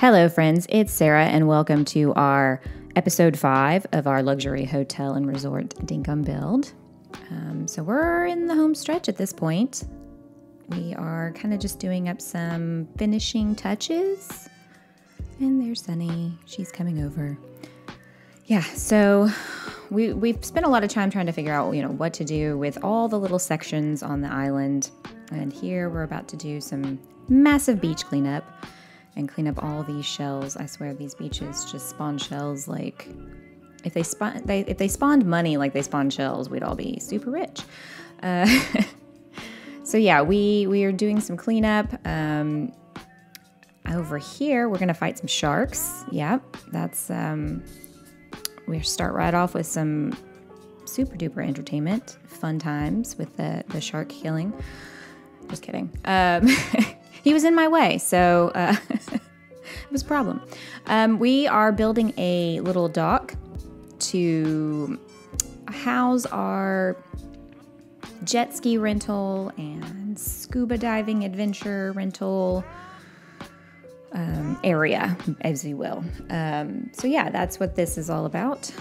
Hello, friends. It's Sarah, and welcome to our episode 5 of our luxury hotel and resort Dinkum build. So we're in the home stretch at this point. We are kind of just doing up some finishing touches. And there's Sunny. She's coming over. Yeah, so we've spent a lot of time trying to figure out, what to do with all the little sections on the island. And here we're about to do some massive beach cleanup. And clean up all these shells. I swear these beaches just spawn shells like if they spawned money like they spawn shells, we'd all be super rich. So yeah, we are doing some cleanup. Over here, we're gonna fight some sharks. Yep, that's we start right off with some super duper entertainment, fun times with the shark killing. Just kidding. He was in my way, so it was a problem. We are building a little dock to house our jet ski rental and scuba diving adventure rental area, as you will. So yeah, that's what this is all about.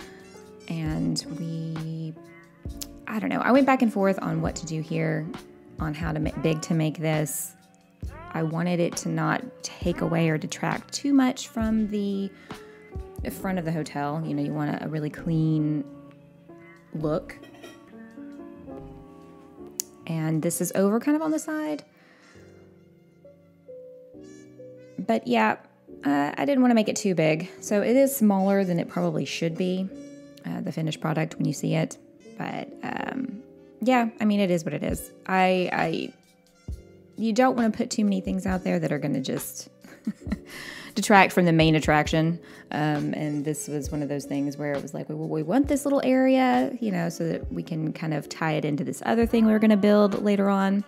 And I don't know, I went back and forth on what to do here, on how to make this. I wanted it to not take away or detract too much from the front of the hotel. You want a really clean look. And this is over kind of on the side. But yeah, I didn't want to make it too big. So it is smaller than it probably should be, the finished product when you see it. But yeah, I mean, it is what it is. You don't want to put too many things out there that are going to just detract from the main attraction. And this was one of those things where it was like, we want this little area, so that we can kind of tie it into this other thing we were going to build later on.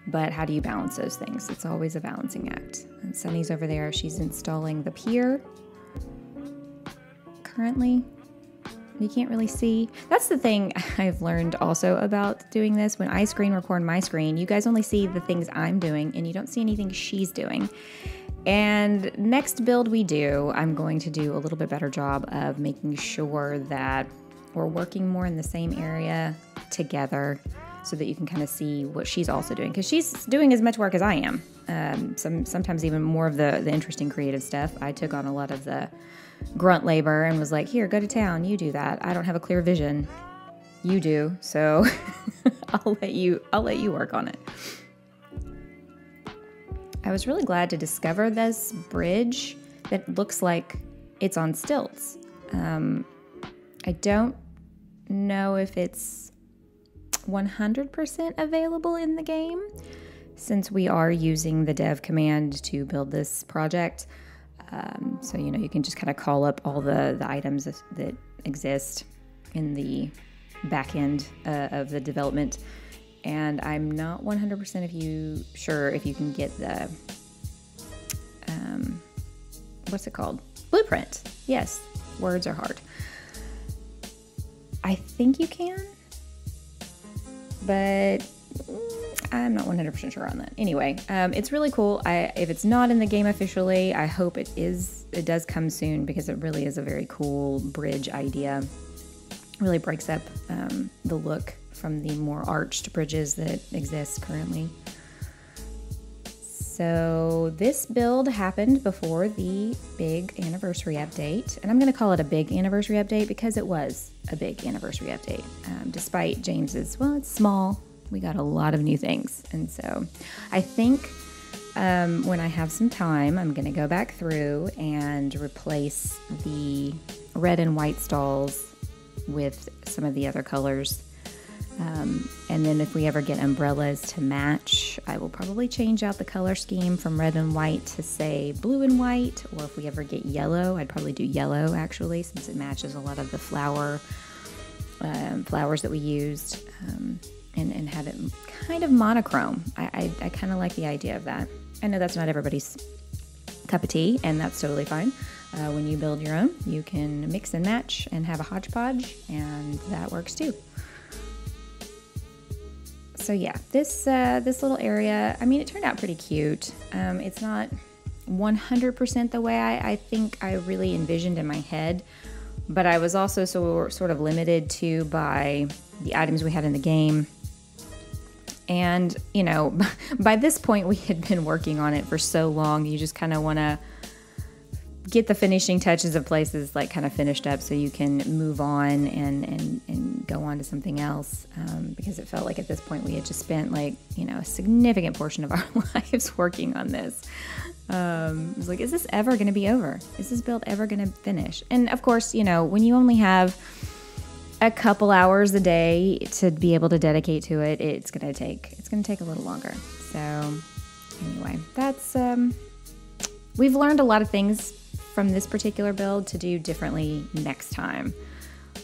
But how do you balance those things? It's always a balancing act. And Sunny's over there. She's installing the pier currently. You can't really see. That's the thing I've learned also about doing this. When I screen record my screen, you guys only see the things I'm doing and you don't see anything she's doing. And next build we do, I'm going to do a little bit better job of making sure that we're working more in the same area together so that you can kind of see what she's also doing. Because she's doing as much work as I am. Sometimes even more of the interesting creative stuff. I took on a lot of the grunt labor and was like, here, go to town, you do that. I don't have a clear vision. You do, so I'll let you work on it. I was really glad to discover this bridge that looks like it's on stilts. I don't know if it's 100% available in the game since we are using the dev command to build this project. So, you can just kind of call up all the items that exist in the back end of the development. And I'm not 100% sure if you can get the, what's it called? Blueprint. Yes, words are hard. I think you can, but I'm not 100% sure on that. Anyway, it's really cool. If it's not in the game officially, I hope it is. It does come soon because it really is a very cool bridge idea. It really breaks up the look from the more arched bridges that exist currently. So this build happened before the big anniversary update. And I'm going to call it a big anniversary update because it was a big anniversary update. Despite James's, well, it's small. We got a lot of new things. And so I think when I have some time, I'm going to go back through and replace the red and white stalls with some of the other colors. And then if we ever get umbrellas to match, I will probably change out the color scheme from red and white to say blue and white. Or if we ever get yellow, I'd probably do yellow actually, since it matches a lot of the flowers that we used. And have it kind of monochrome. I kind of like the idea of that. I know that's not everybody's cup of tea, and that's totally fine. When you build your own, you can mix and match and have a hodgepodge, and that works too. So yeah, this little area, I mean, it turned out pretty cute. It's not 100% the way I think I really envisioned in my head, but I was also sort of limited to by the items we had in the game. And, you know, by this point we had been working on it for so long, you just kind of want to get the finishing touches of places like kind of finished up so you can move on and go on to something else, because it felt like at this point we had just spent like, you know, a significant portion of our lives working on this. It was like, is this ever going to be over? Is this build ever going to finish? And of course, you know, when you only have a couple hours a day to be able to dedicate to it, it's going to take a little longer. So anyway, that's, we've learned a lot of things from this particular build to do differently next time.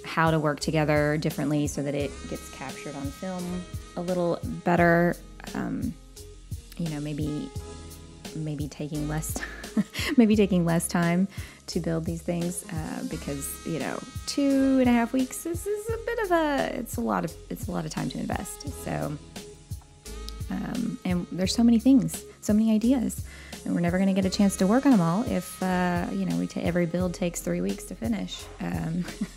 How to work together differently so that it gets captured on film a little better. You know, maybe taking less time to build these things, because, you know, 2.5 weeks is a bit of it's a lot of time to invest. So, and there's so many things, so many ideas, and we're never going to get a chance to work on them all if, you know, every build takes 3 weeks to finish.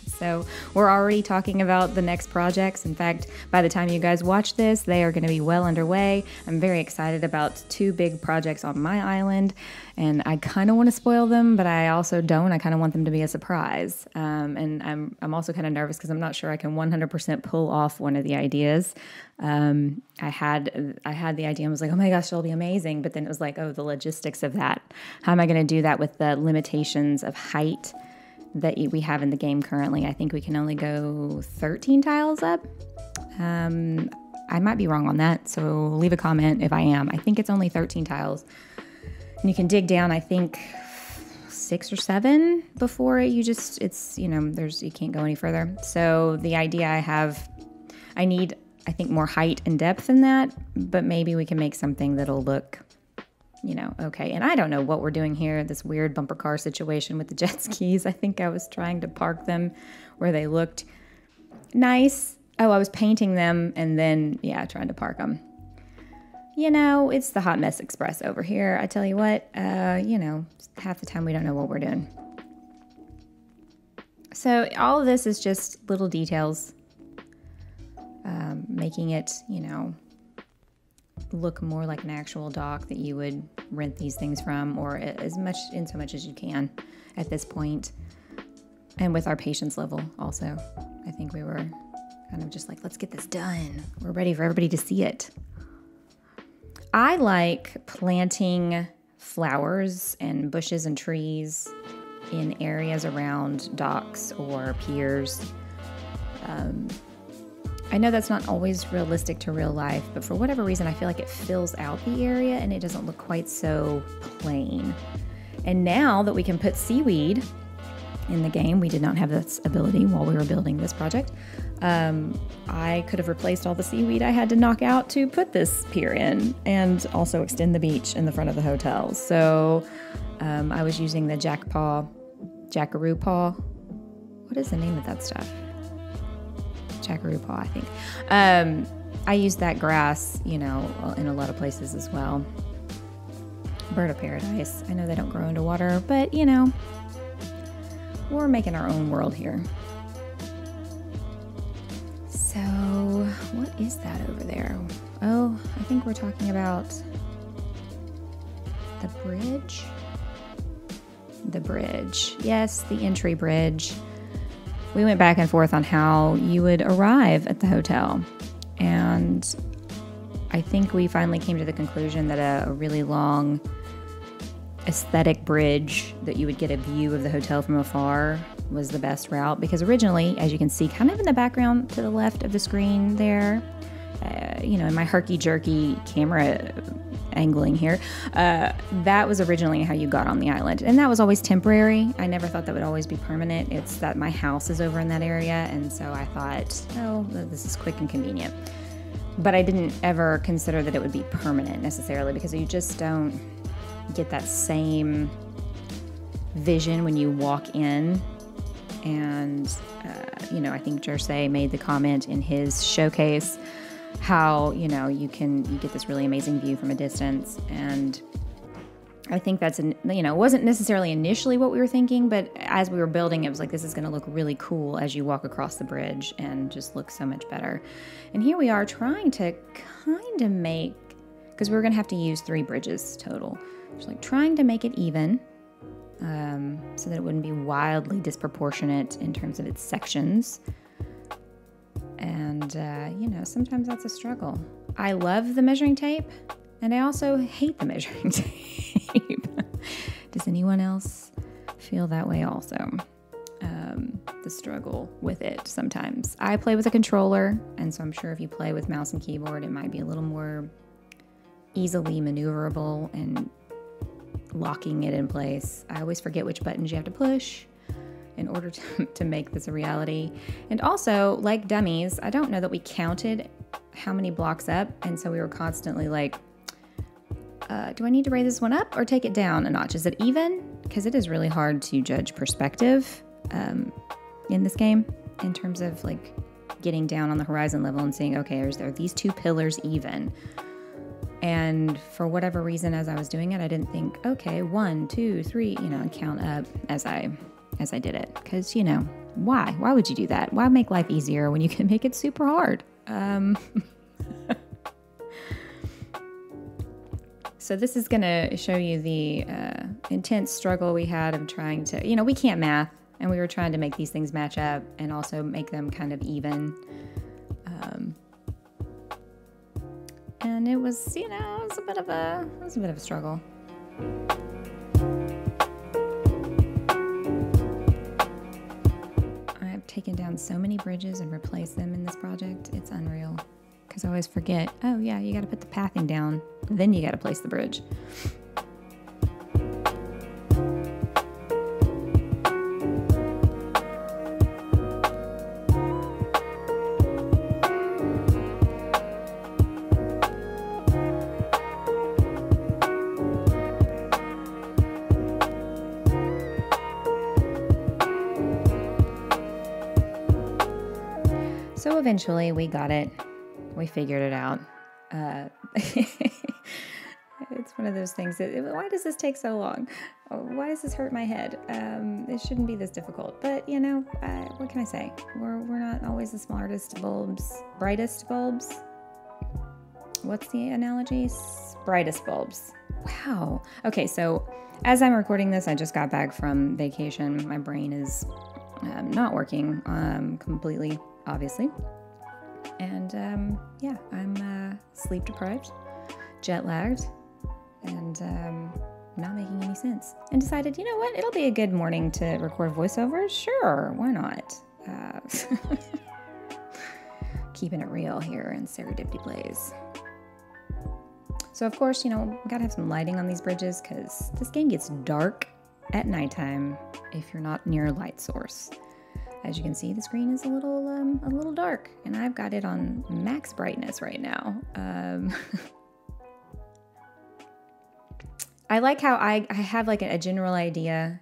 So we're already talking about the next projects. In fact, by the time you guys watch this, they are going to be well underway. I'm very excited about 2 big projects on my island, and I kind of want to spoil them, but I also don't. I kind of want them to be a surprise. And I'm also kind of nervous because I'm not sure I can 100% pull off one of the ideas. I had the idea and was like, oh my gosh, it'll be amazing. But then it was like, oh, the logistics of that. How am I going to do that with the limitations of height that we have in the game currently? I think we can only go 13 tiles up. I might be wrong on that, so leave a comment if I am. I think it's only 13 tiles. And you can dig down, I think, 6 or 7 before you know, you can't go any further. So the idea I need, I think, more height and depth in that, but maybe we can make something that'll look, you know, okay. And I don't know what we're doing here, this weird bumper car situation with the jet skis. I think I was trying to park them where they looked nice. Oh, I was painting them and then, yeah, trying to park them. You know, it's the Hot Mess Express over here. I tell you what, you know, half the time we don't know what we're doing. So all of this is just little details, making it, you know, look more like an actual dock that you would rent these things from, or as much as you can at this point. And with our patience level also, I think we were kind of just like, let's get this done. We're ready for everybody to see it. I like planting flowers and bushes and trees in areas around docks or piers. I know that's not always realistic to real life, but for whatever reason, I feel like it fills out the area and it doesn't look quite so plain. And now that we can put seaweed in the game, we did not have this ability while we were building this project. I could have replaced all the seaweed I had to knock out to put this pier in, and also extend the beach in the front of the hotel. So I was using the jackaroo paw. What is the name of that stuff? Jackaroo paw, I think. I used that grass, you know, in a lot of places as well. Bird of paradise. I know they don't grow underwater, but, you know, we're making our own world here. So, what is that over there? Oh, I think we're talking about the bridge. The bridge. Yes, the entry bridge. We went back and forth on how you would arrive at the hotel. And I think we finally came to the conclusion that a really long aesthetic bridge that you would get a view of the hotel from afar was the best route, because originally, as you can see kind of in the background to the left of the screen there, you know, in my herky-jerky camera angling here, that was originally how you got on the island, and that was always temporary. I never thought that would always be permanent. It's that my house is over in that area, and so I thought, oh, this is quick and convenient. But I didn't ever consider that it would be permanent necessarily, because you just don't get that same vision when you walk in. And you know, I think Jersey made the comment in his showcase how, you know, you get this really amazing view from a distance. And I think that's, wasn't necessarily initially what we were thinking, but as we were building, it was like, this is going to look really cool as you walk across the bridge and just look so much better. And here we are trying to kind of make, because we're going to have to use 3 bridges total. Just like trying to make it even, so that it wouldn't be wildly disproportionate in terms of its sections. And, sometimes that's a struggle. I love the measuring tape, and I also hate the measuring tape. Does anyone else feel that way also? The struggle with it sometimes. I play with a controller, and so I'm sure if you play with mouse and keyboard, it might be a little more easily maneuverable and locking it in place. I always forget which buttons you have to push in order to make this a reality. And also, like dummies, I don't know that we counted how many blocks up, and so we were constantly like, do I need to raise this one up or take it down a notch? Is it even? Because it is really hard to judge perspective in this game in terms of like getting down on the horizon level and saying, okay, are these 2 pillars even? And for whatever reason, as I was doing it, I didn't think, okay, 1, 2, 3, and count up as I did it. Because, why? Why would you do that? Why make life easier when you can make it super hard? So this is going to show you the intense struggle we had of trying to, we can't math, and we were trying to make these things match up and also make them kind of even. And it was, it was a bit of a struggle. I've taken down so many bridges and replaced them in this project. It's unreal. Because I always forget, oh yeah, you got to put the pathing down, then you got to place the bridge. So eventually we got it. We figured it out. It's one of those things that, why does this take so long? Why does this hurt my head? It shouldn't be this difficult. But, what can I say? We're not always the smartest bulbs. Brightest bulbs? What's the analogy? Brightest bulbs. Wow. Okay, so as I'm recording this, I just got back from vacation. My brain is not working completely, obviously. And I'm sleep deprived, jet lagged, and not making any sense. And decided, you know what, it'll be a good morning to record voiceovers. Sure, why not? Keeping it real here in Serendipity Plays. So of course, we gotta have some lighting on these bridges because this game gets dark at nighttime if you're not near a light source. As you can see, the screen is a little dark, and I've got it on max brightness right now. I like how I have like a general idea,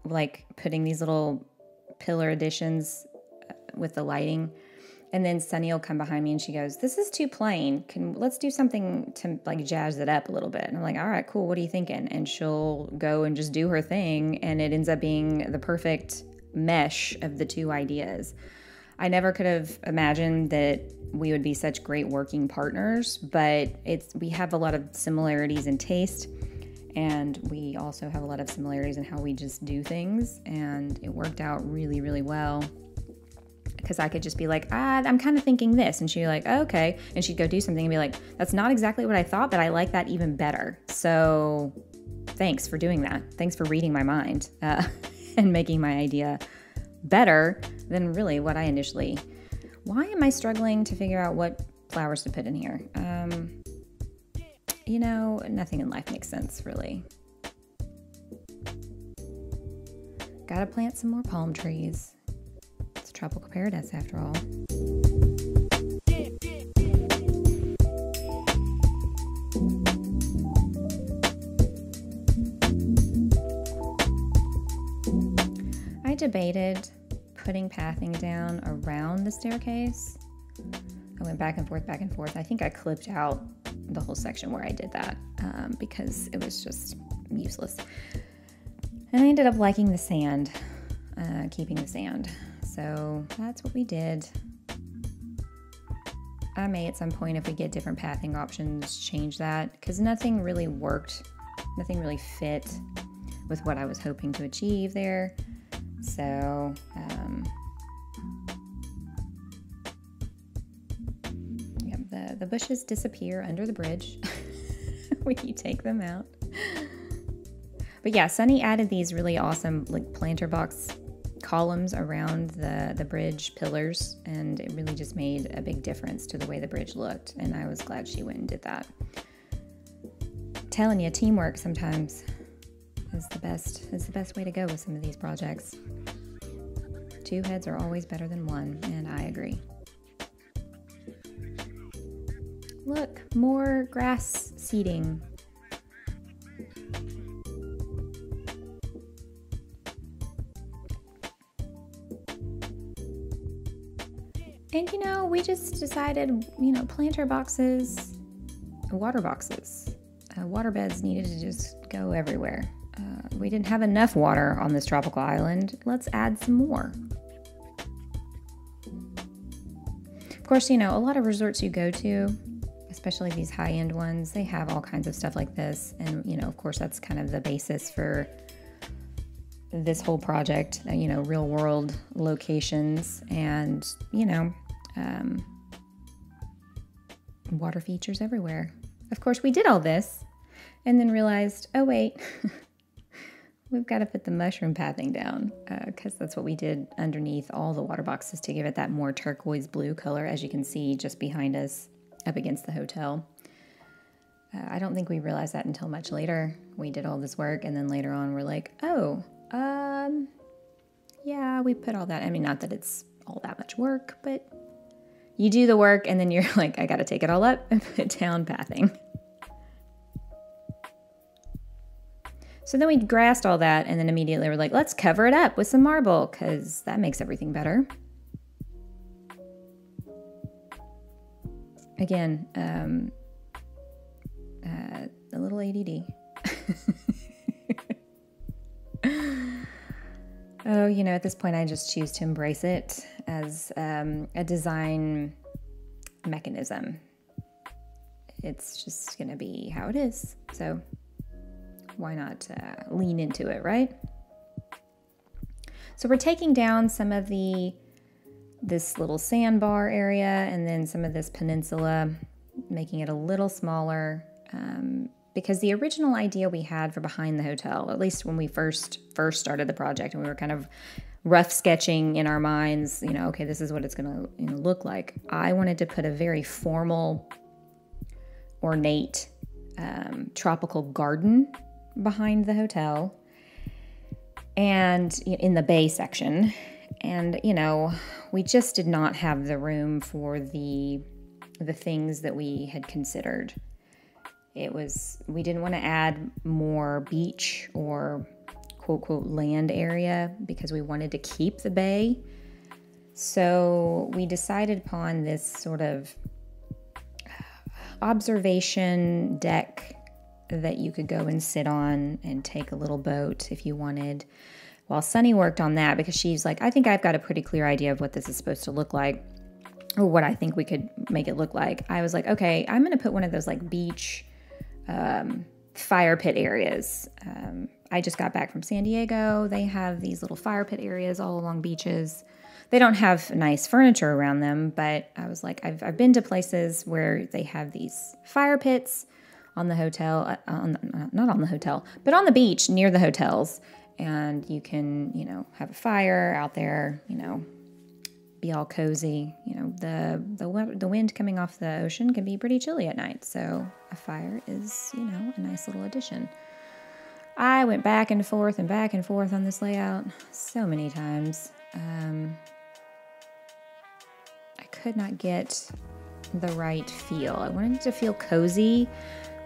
like putting these little pillar additions with the lighting, and then Sunny will come behind me and she goes, "This is too plain. Let's do something to like jazz it up a little bit." And I'm like, "All right, cool. What are you thinking?" And she'll go and just do her thing, and it ends up being the perfect mesh of the 2 ideas. I never could have imagined that we would be such great working partners, but we have a lot of similarities in taste, and we also have a lot of similarities in how we just do things, and it worked out really, really well. Because I could just be like, I'm kind of thinking this, and she'd be like, oh, okay, and she'd go do something and be like, that's not exactly what I thought, but I like that even better. So thanks for doing that. Thanks for reading my mind. And making my idea better than really what I initially... Why am I struggling to figure out what flowers to put in here? Nothing in life makes sense, really. Gotta plant some more palm trees. It's a tropical paradise, after all. I debated putting pathing down around the staircase. I went back and forth. I think I clipped out the whole section where I did that because it was just useless. And I ended up liking the sand, keeping the sand. So that's what we did. I may at some point, if we get different pathing options, change that, because nothing really worked. Nothing really fit with what I was hoping to achieve there. So, yeah, the bushes disappear under the bridge when you take them out. But yeah, Sunny added these really awesome like planter box columns around the bridge pillars, and it really just made a big difference to the way the bridge looked, and I was glad she went and did that. Telling you, teamwork sometimes is the best way to go with some of these projects. Two heads are always better than one, and I agree. Look, more grass seeding. And you know, we just decided, you know, planter boxes, water boxes, water beds needed to just go everywhere. We didn't have enough water on this tropical island. Let's add some more. Of course, you know, a lot of resorts you go to, especially these high-end ones, they have all kinds of stuff like this. And, you know, of course, that's kind of the basis for this whole project, you know, real world locations and, you know, water features everywhere. Of course, we did all this and then realized, oh wait, we've got to put the mushroom pathing down because that's what we did underneath all the water boxes to give it that more turquoise blue color, as you can see just behind us up against the hotel. I don't think we realized that until much later. We did all this work and then later on we're like, oh, yeah, we put all that. I mean, not that it's all that much work, but you do the work and then you're like, I got to take it all up and put down pathing. So then we grassed all that and then immediately we're like, let's cover it up with some marble because that makes everything better. Again, a little ADD. Oh, you know, at this point, I just choose to embrace it as a design mechanism. It's just going to be how it is. So why not lean into it, right? So we're taking down some of this little sandbar area and then some of this peninsula, making it a little smaller. Because the original idea we had for behind the hotel, at least when we first started the project and we were kind of rough sketching in our minds, you know, okay, this is what it's going to, you know, look like. I wanted to put a very formal, ornate, tropical garden behind the hotel and in the bay section. And, you know, we just did not have the room for the things that we had considered. We didn't want to add more beach or quote, quote, land area because we wanted to keep the bay. So we decided upon this sort of observation deck that you could go and sit on and take a little boat if you wanted. While Sunny worked on that because she's like, I think I've got a pretty clear idea of what this is supposed to look like or what I think we could make it look like. I was like, okay, I'm going to put one of those like beach fire pit areas. I just got back from San Diego. They have these little fire pit areas all along beaches. They don't have nice furniture around them, but I was like, I've been to places where they have these fire pits on the hotel, not on the hotel, but on the beach near the hotels. And you can, you know, have a fire out there, you know, be all cozy. You know, the wind coming off the ocean can be pretty chilly at night. So a fire is, you know, a nice little addition. I went back and forth on this layout so many times. I could not get the right feel. I wanted it to feel cozy.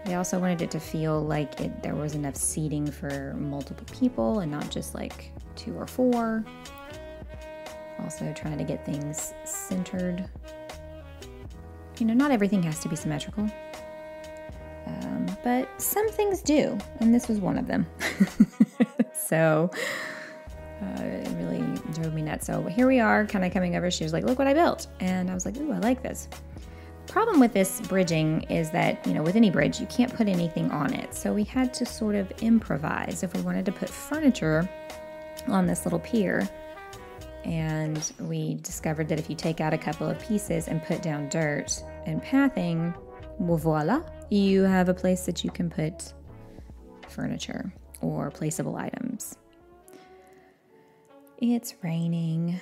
I also wanted it to feel like there was enough seating for multiple people and not just like 2 or 4. Also trying to get things centered. You know, not everything has to be symmetrical. but some things do, and this was one of them. So it really drove me nuts. So here we are, kind of coming over. She was like, look what I built. And I was like, ooh, I like this. Problem with this bridging is that, you know, with any bridge, you can't put anything on it. So we had to sort of improvise if we wanted to put furniture on this little pier. And we discovered that if you take out a couple of pieces and put down dirt and pathing, well, voila, you have a place that you can put furniture or placeable items. It's raining.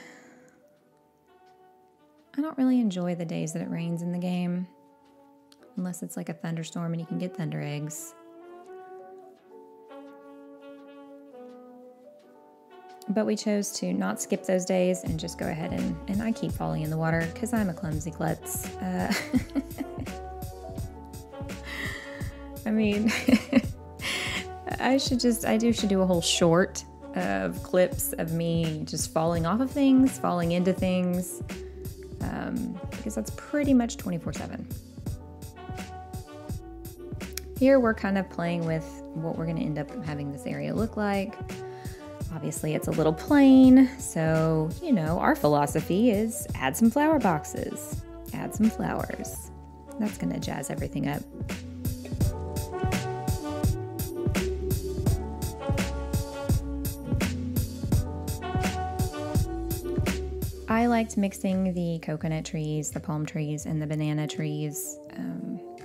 I don't really enjoy the days that it rains in the game, unless it's like a thunderstorm and you can get thunder eggs. But we chose to not skip those days and just go ahead and I keep falling in the water because I'm a clumsy klutz. I mean, I should do a whole short of clips of me just falling off of things, falling into things, because that's pretty much 24/7. Here we're kind of playing with what we're going to end up having this area look like. Obviously it's a little plain, so, you know, our philosophy is add some flower boxes, add some flowers. That's going to jazz everything up. I liked mixing the coconut trees, the palm trees, and the banana trees.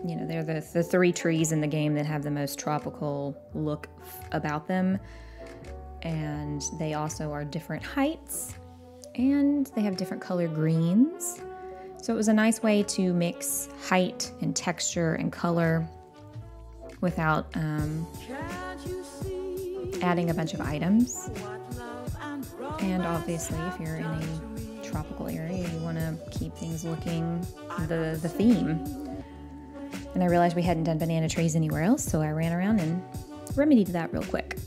You know, they're the three trees in the game that have the most tropical look about them. And they also are different heights, and they have different color greens. So it was a nice way to mix height and texture and color without adding a bunch of items. And obviously, if you're in a tropical area, you want to keep things looking the theme. And I realized we hadn't done banana trees anywhere else, so I ran around and remedied that real quick.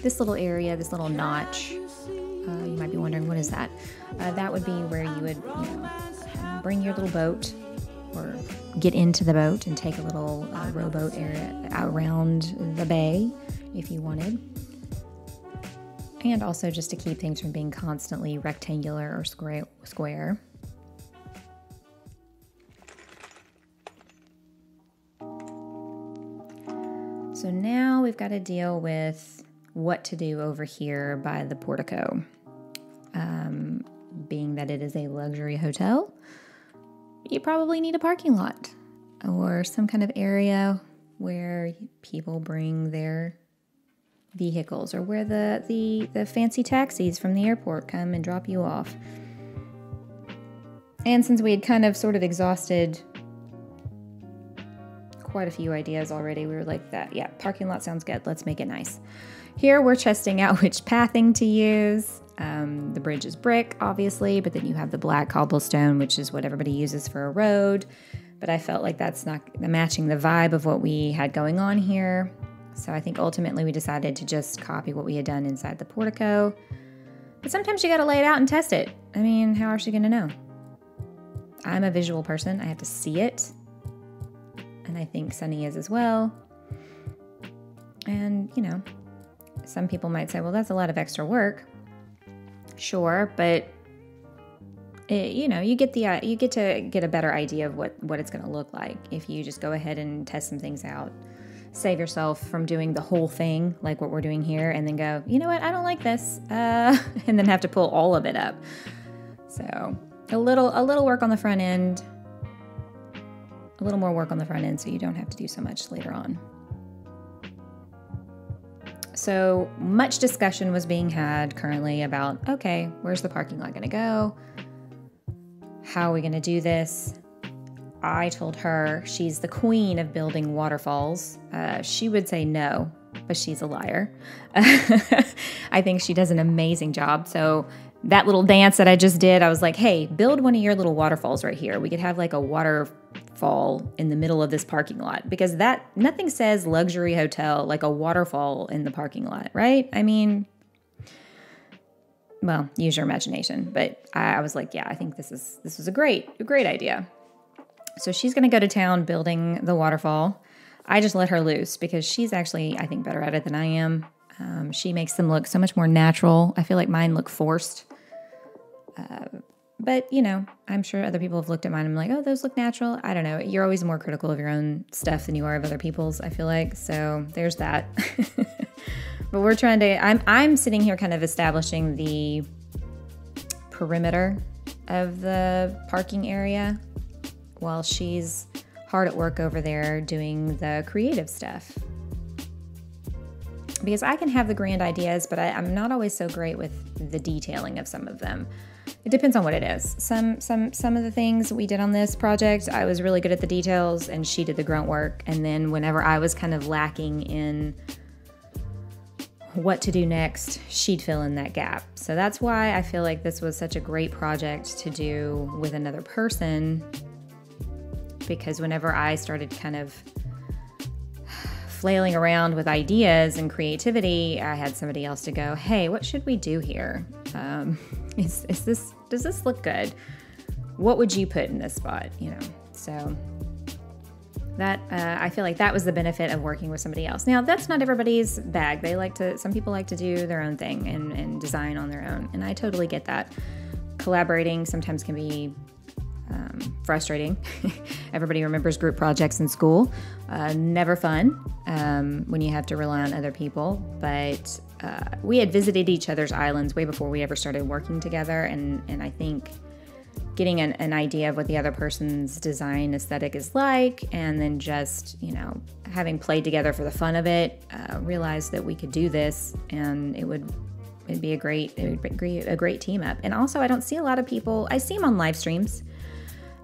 This little area, this little notch, you might be wondering, what is that? That would be where you would, you know, bring your little boat or get into the boat and take a little rowboat area out around the bay if you wanted. And also just to keep things from being constantly rectangular or square. So now we've got to deal with what to do over here by the portico. Being that it is a luxury hotel, you probably need a parking lot or some kind of area where people bring their vehicles, or where the fancy taxis from the airport come and drop you off. And since we had kind of sort of exhausted quite a few ideas already, we were like, yeah, parking lot sounds good. Let's make it nice. Here we're testing out which pathing to use. The bridge is brick, obviously, but then you have the black cobblestone, which is what everybody uses for a road. But I felt like that's not matching the vibe of what we had going on here. So I think ultimately we decided to just copy what we had done inside the portico. But sometimes you got to lay it out and test it. I mean, how else are you going to know? I'm a visual person. I have to see it. And I think Sunny is as well. And, you know, some people might say, well, that's a lot of extra work. Sure, but you know, you get to get a better idea of what it's going to look like if you just go ahead and test some things out. Save yourself from doing the whole thing like what we're doing here and then go, you know what, I don't like this, and then have to pull all of it up. So a little work on the front end, a little more work on the front end so you don't have to do so much later on. So much discussion was being had currently about, okay, where's the parking lot going to go? How are we going to do this? I told her she's the queen of building waterfalls. She would say no, but she's a liar. I think she does an amazing job. So that little dance that I just did, I was like, hey, build one of your little waterfalls right here. We could have like a waterfall in the middle of this parking lot, because nothing says luxury hotel like a waterfall in the parking lot, right? I mean, well, use your imagination. But I was like, yeah, I think this is a great idea. So she's going to go to town building the waterfall. I just let her loose because she's actually, I think, better at it than I am. She makes them look so much more natural. I feel like mine look forced. But, you know, I'm sure other people have looked at mine and I'm like, oh, those look natural. I don't know. You're always more critical of your own stuff than you are of other people's, I feel like. So there's that. But we're trying to, I'm sitting here kind of establishing the perimeter of the parking area while she's hard at work over there doing the creative stuff. Because I can have the grand ideas, but I'm not always so great with the detailing of some of them. It depends on what it is. Some of the things we did on this project, I was really good at the details and she did the grunt work. And then whenever I was kind of lacking in what to do next, she'd fill in that gap. So that's why I feel like this was such a great project to do with another person, because whenever I started kind of flailing around with ideas and creativity, I had somebody else to go, hey, what should we do here? Does this look good? What would you put in this spot? You know, so that I feel like that was the benefit of working with somebody else. Now, that's not everybody's bag. Some people like to do their own thing and design on their own, and I totally get that. Collaborating sometimes can be frustrating. Everybody remembers group projects in school. Never fun when you have to rely on other people. But we had visited each other's islands way before we ever started working together. And I think getting an idea of what the other person's design aesthetic is like, and then just, you know, having played together for the fun of it, realized that we could do this and it'd be a great team up. And also, I don't see a lot of people. I see them on live streams,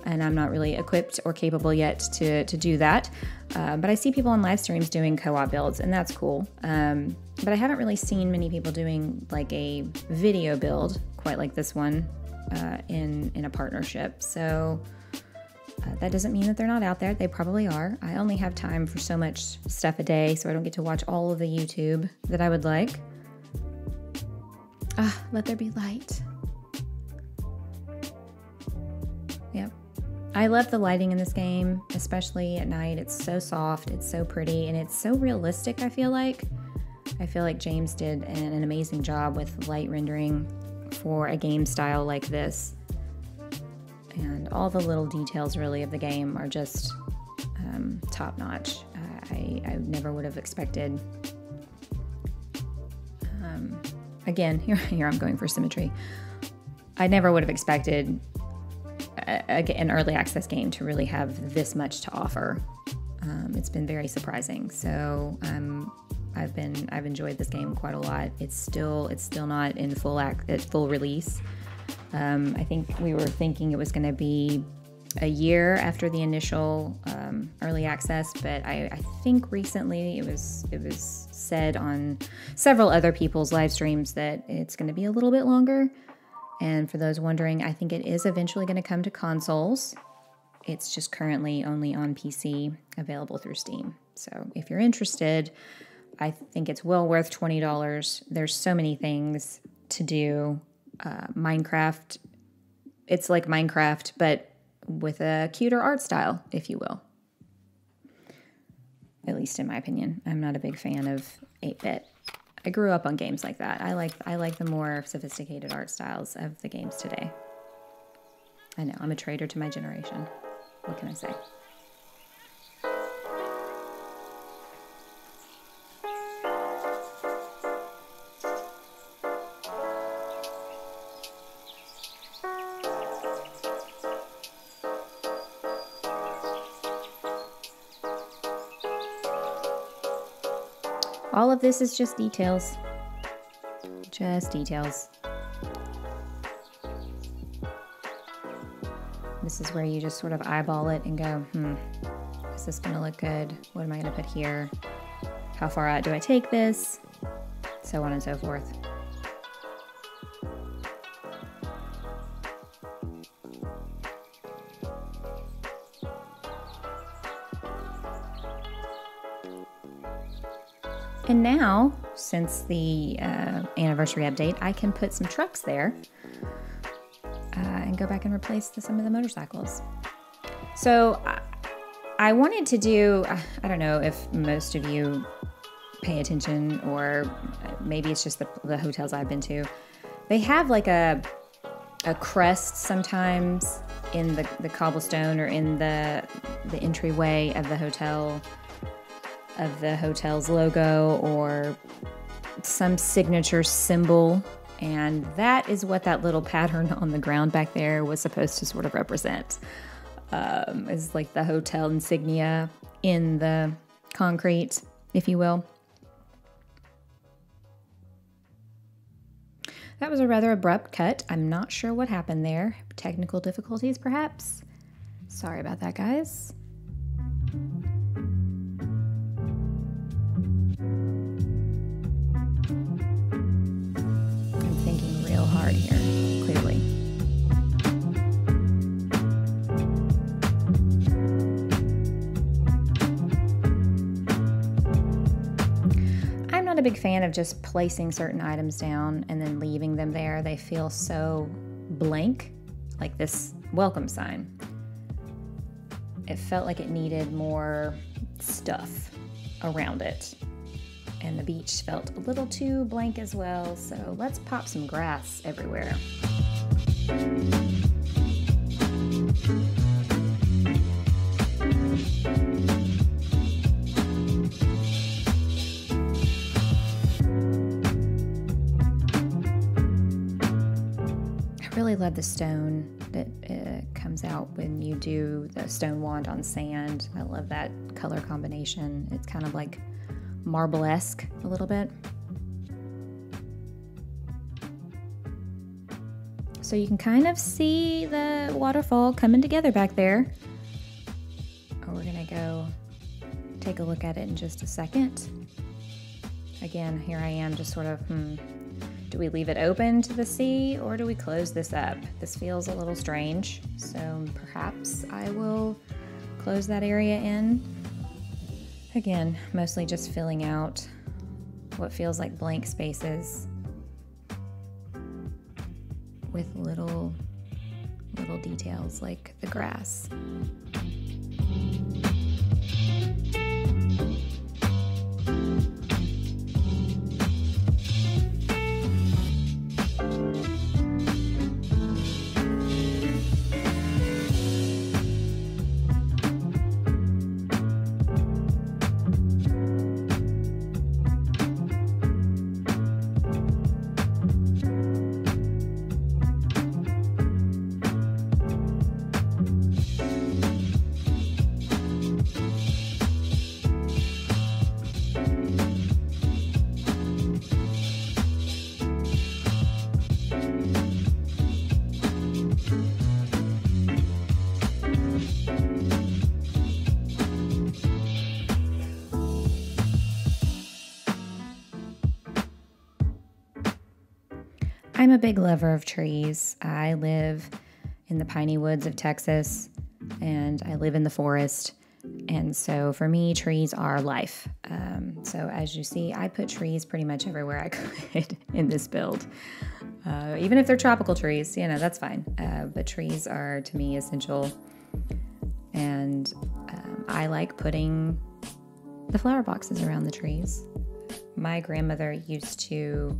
and I'm not really equipped or capable yet to do that. But I see people on live streams doing co-op builds, and that's cool. But I haven't really seen many people doing like a video build quite like this one in a partnership. So that doesn't mean that they're not out there. They probably are. I only have time for so much stuff a day, so I don't get to watch all of the YouTube that I would like. Let there be light. Yep. I love the lighting in this game, especially at night. It's so soft, it's so pretty, and it's so realistic, I feel like. James did an amazing job with light rendering for a game style like this. And all the little details, really, of the game are just top-notch. I never would have expected... Again, here I'm going for symmetry. I never would have expected an early access game to really have this much to offer. It's been very surprising. So I've enjoyed this game quite a lot. It's still not in full release. I think we were thinking it was going to be a year after the initial early access, but I think recently it was said on several other people's live streams that it's going to be a little bit longer. And for those wondering, I think it is eventually going to come to consoles. It's just currently only on PC, available through Steam. So if you're interested, I think it's well worth $20. There's so many things to do. Minecraft, it's like Minecraft, but with a cuter art style, if you will. At least in my opinion. I'm not a big fan of 8-bit. I grew up on games like that. I like the more sophisticated art styles of the games today. I know, I'm a traitor to my generation. What can I say? All of this is just details. Just details. This is where you just sort of eyeball it and go, is this gonna look good? What am I gonna put here? How far out do I take this? So on and so forth. And now, since the anniversary update, I can put some trucks there and go back and replace some of the motorcycles. So I wanted to do, I don't know if most of you pay attention, or maybe it's just the hotels I've been to. They have like a crest sometimes in the cobblestone or in the entryway of the hotel, of the hotel's logo, or some signature symbol. And that is what that little pattern on the ground back there was supposed to sort of represent. Is like the hotel insignia in the concrete, if you will. That was a rather abrupt cut. I'm not sure what happened there. Technical difficulties, perhaps? Sorry about that, guys. I'm thinking real hard here, clearly. A big fan of just placing certain items down and then leaving them there. They feel so blank, like this welcome sign. It felt like it needed more stuff around it. And the beach felt a little too blank as well, so let's pop some grass everywhere. I really love the stone that comes out when you do the stone wand on sand. I love that color combination. It's kind of like marble-esque a little bit. So you can kind of see the waterfall coming together back there. We're gonna go take a look at it in just a second. Again, here I am just sort of, do we leave it open to the sea or do we close this up? This feels a little strange, so perhaps I will close that area in. Again, mostly just filling out what feels like blank spaces with little details like the grass. I'm a big lover of trees. I live in the piney woods of Texas, and I live in the forest. And so for me, trees are life. So as you see, I put trees pretty much everywhere I could in this build. Even if they're tropical trees, that's fine. But trees are, to me, essential. And I like putting the flower boxes around the trees. My grandmother used to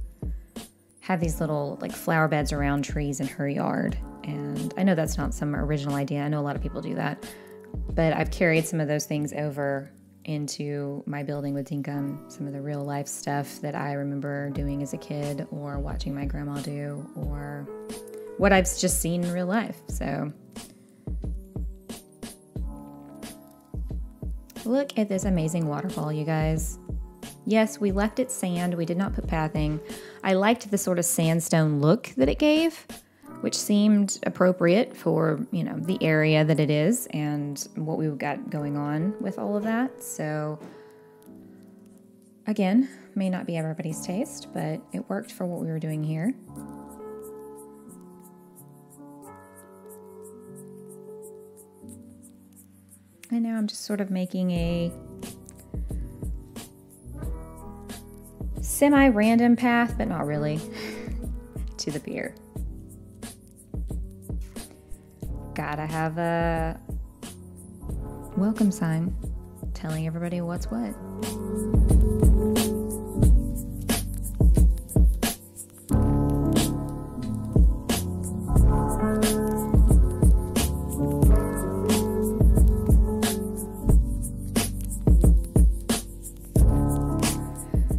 have these little flower beds around trees in her yard. And I know that's not some original idea. I know a lot of people do that. But I've carried some of those things over into my building with Dinkum, some of the real life stuff that I remember doing as a kid or watching my grandma do or what I've just seen in real life. So look at this amazing waterfall, you guys. Yes, we left it sand. We did not put pathing. I liked the sort of sandstone look that it gave, which seemed appropriate for, the area that it is and what we've got going on with all of that. So again, may not be everybody's taste, but it worked for what we were doing here. And now I'm just sort of making a semi-random path, but not really, to the pier. Gotta have a welcome sign telling everybody what's what.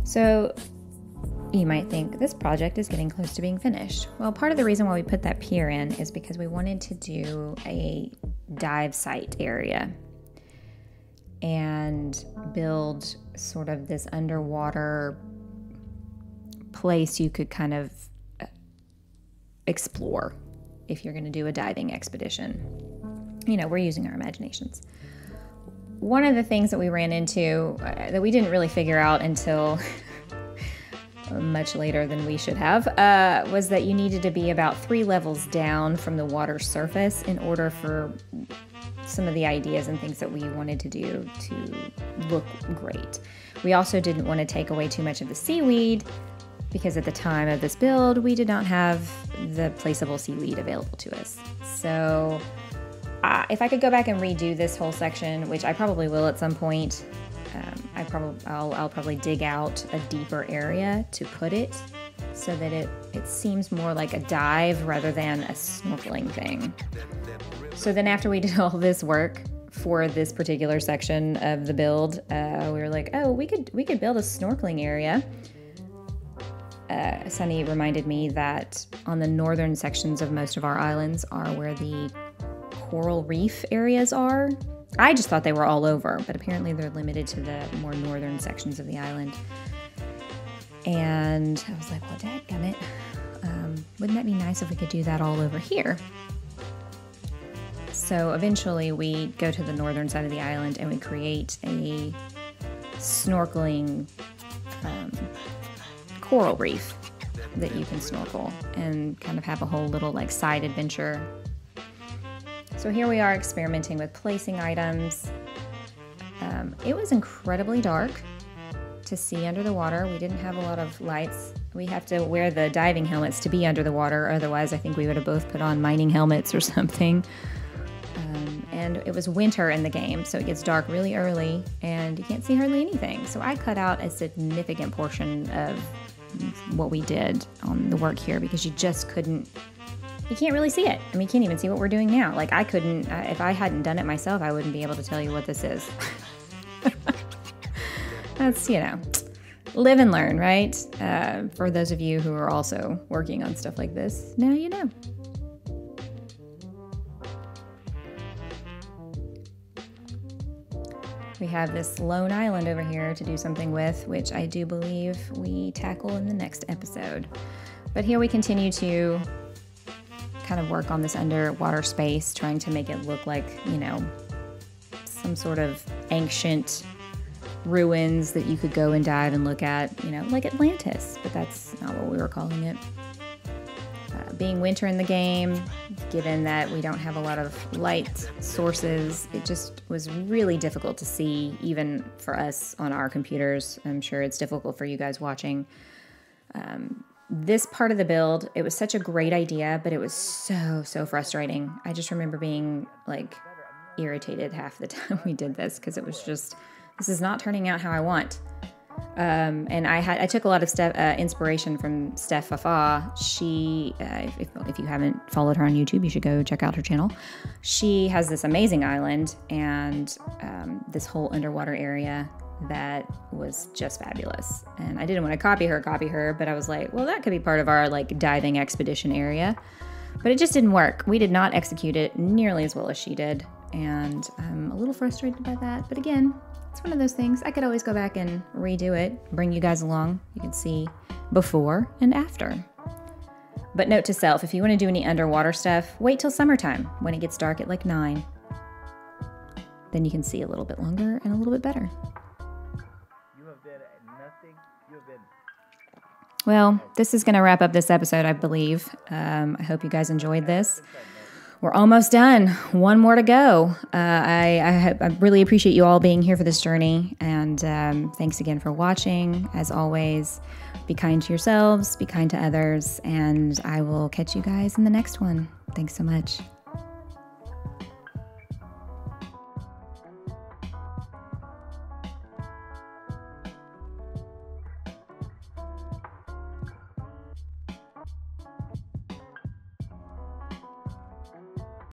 So you might think this project is getting close to being finished. Well, part of the reason why we put that pier in is because we wanted to do a dive site area and build sort of this underwater place you could kind of explore if you're going to do a diving expedition. You know, we're using our imaginations. One of the things that we ran into that we didn't really figure out until much later than we should have was that you needed to be about 3 levels down from the water surface in order for some of the ideas and things that we wanted to do to look great. We also didn't want to take away too much of the seaweed because at the time of this build, we did not have the placeable seaweed available to us. So if I could go back and redo this whole section, which I probably will at some point, I'll probably dig out a deeper area to put it so that it seems more like a dive rather than a snorkeling thing. So then after we did all this work for this particular section of the build, we were like, oh, we could build a snorkeling area. Sunny reminded me that on the northern sections of most of our islands are where the coral reef areas are. I just thought they were all over, but apparently they're limited to the more northern sections of the island. And I was like, well, dadgummit, wouldn't that be nice if we could do that all over here? So eventually we go to the northern side of the island and we create a snorkeling coral reef that you can snorkel and kind of have a whole little like side adventure. So here we are experimenting with placing items. It was incredibly dark to see under the water. We didn't have a lot of lights. We have to wear the diving helmets to be under the water. Otherwise, I think we would have both put on mining helmets or something. And it was winter in the game, so it gets dark really early and you can't see hardly anything. So I cut out a significant portion of what we did on the work here because you just couldn't. You can't really see it. I mean, you can't even see what we're doing now. Like I couldn't, if I hadn't done it myself, I wouldn't be able to tell you what this is. That's, you know, live and learn, right? For those of you who are also working on stuff like this, now you know. We have this lone island over here to do something with, which I do believe we tackle in the next episode. But here we continue to kind of work on this underwater space, trying to make it look like, you know, some sort of ancient ruins that you could go and dive and look at, you know, like Atlantis, but that's not what we were calling it. Being winter in the game, given that we don't have a lot of light sources, it just was really difficult to see, even for us on our computers. I'm sure it's difficult for you guys watching. This part of the build, it was such a great idea, but it was so frustrating. I just remember being like irritated half the time we did this because it was just, this is not turning out how I want. And I took a lot of inspiration from Steph Fafa. She, if you haven't followed her on YouTube, you should go check out her channel. She has this amazing island and this whole underwater area that was just fabulous. And I didn't want to copy her, but I was like, well, that could be part of our like diving expedition area. But it just didn't work. We did not execute it nearly as well as she did. And I'm a little frustrated by that. But again, it's one of those things. I could always go back and redo it, bring you guys along. You can see before and after. But note to self, if you want to do any underwater stuff, wait till summertime when it gets dark at like 9. Then you can see a little bit longer and a little bit better. You have been nothing. You have been. Well, this is going to wrap up this episode, I believe. I hope you guys enjoyed this. We're almost done. One more to go. I really appreciate you all being here for this journey. And thanks again for watching. As always, Be kind to yourselves, be kind to others, and I will catch you guys in the next one. Thanks so much.